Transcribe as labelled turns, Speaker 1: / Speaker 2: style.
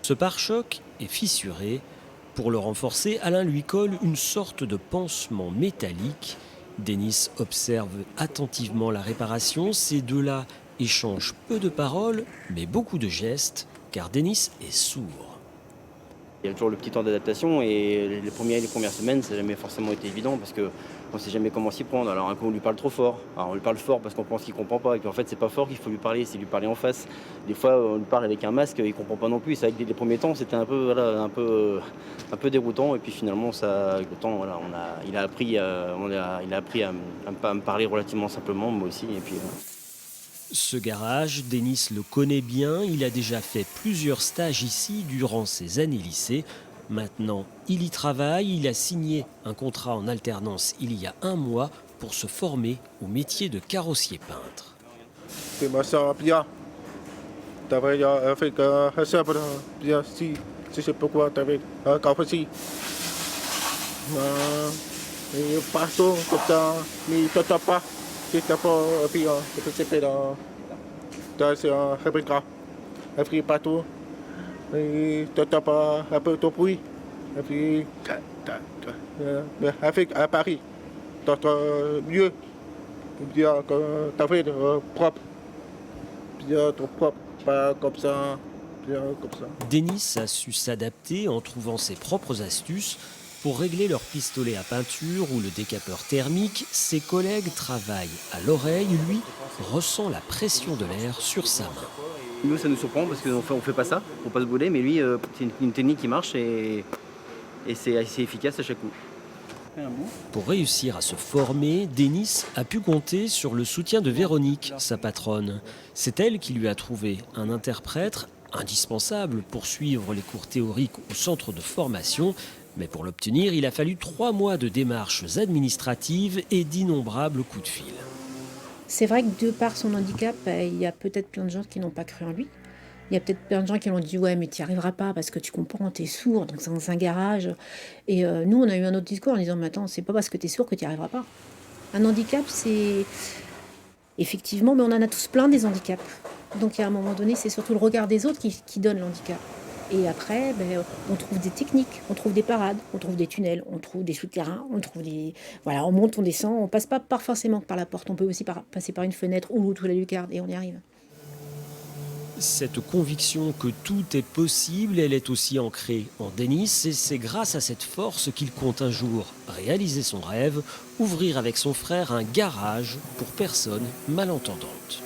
Speaker 1: Ce pare-choc est fissuré. Pour le renforcer, Alain lui colle une sorte de pansement métallique. Denis observe attentivement la réparation. Ces deux-là échangent peu de paroles, mais beaucoup de gestes, car Denis est sourd.
Speaker 2: Il y a toujours le petit temps d'adaptation et les premières semaines, ça n'a jamais forcément été évident parce qu'on ne sait jamais comment s'y prendre. Alors un coup on lui parle trop fort, alors on lui parle fort parce qu'on pense qu'il ne comprend pas et puis en fait c'est pas fort qu'il faut lui parler, c'est lui parler en face. Des fois on lui parle avec un masque, il ne comprend pas non plus. C'est vrai que les premiers temps c'était un peu, voilà, un peu déroutant et puis finalement ça, avec le temps, voilà, il a appris, il a appris à me parler relativement simplement, moi aussi. Et puis,
Speaker 1: Ce garage, Denis le connaît bien, il a déjà fait plusieurs stages ici durant ses années lycée. Maintenant, il y travaille, il a signé un contrat en alternance il y a un mois pour se former au métier de carrossier peintre.
Speaker 3: Thì mà sợ bây giờ tại vì phải hết sợ bây giờ si c'est pourquoi tại vì cao phải si partout comme ça mais t'as pas si t'as pas puis c'est pas dans c'est un peu grave et puis partout et t'as pas un peu trop bruit et puis avec à Paris t'as mieux bien que t'as fait propre bien trop propre, pas comme ça, bien comme ça.
Speaker 1: Denis a su s'adapter en trouvant ses propres astuces. Pour régler leur pistolet à peinture ou le décapeur thermique, ses collègues travaillent à l'oreille. Lui ressent la pression de l'air sur sa main.
Speaker 2: nous ça nous surprend parce qu'on fait pas ça pour pas se brûler, mais lui c'est une technique qui marche et c'est assez efficace à chaque coup.
Speaker 1: Pour réussir à se former, Denis a pu compter sur le soutien de Véronique, sa patronne. C'est elle qui lui a trouvé un interprète indispensable pour suivre les cours théoriques au centre de formation. Mais pour l'obtenir, il a fallu 3 mois de démarches administratives et d'innombrables coups de fil.
Speaker 4: C'est vrai que de par son handicap, il y a peut-être plein de gens qui n'ont pas cru en lui. Il y a peut-être plein de gens qui l'ont dit « ouais, mais tu n'y arriveras pas parce que tu comprends, tu es sourd, donc c'est dans un garage ». Et nous, on a eu un autre discours en disant « mais attends, c'est pas parce que tu es sourd que tu n'y arriveras pas ». Un handicap, c'est... Effectivement, mais on en a tous plein des handicaps. Donc à un moment donné, c'est surtout le regard des autres qui donne l'handicap. Et après, on trouve des techniques, on trouve des parades, on trouve des tunnels, on trouve des souterrains, on trouve des... Voilà, on monte, on descend, on passe pas forcément par la porte, on peut aussi passer par une fenêtre ou la lucarne et on y arrive.
Speaker 1: Cette conviction que tout est possible, elle est aussi ancrée en Denis et c'est grâce à cette force qu'il compte un jour réaliser son rêve, ouvrir avec son frère un garage pour personnes malentendantes.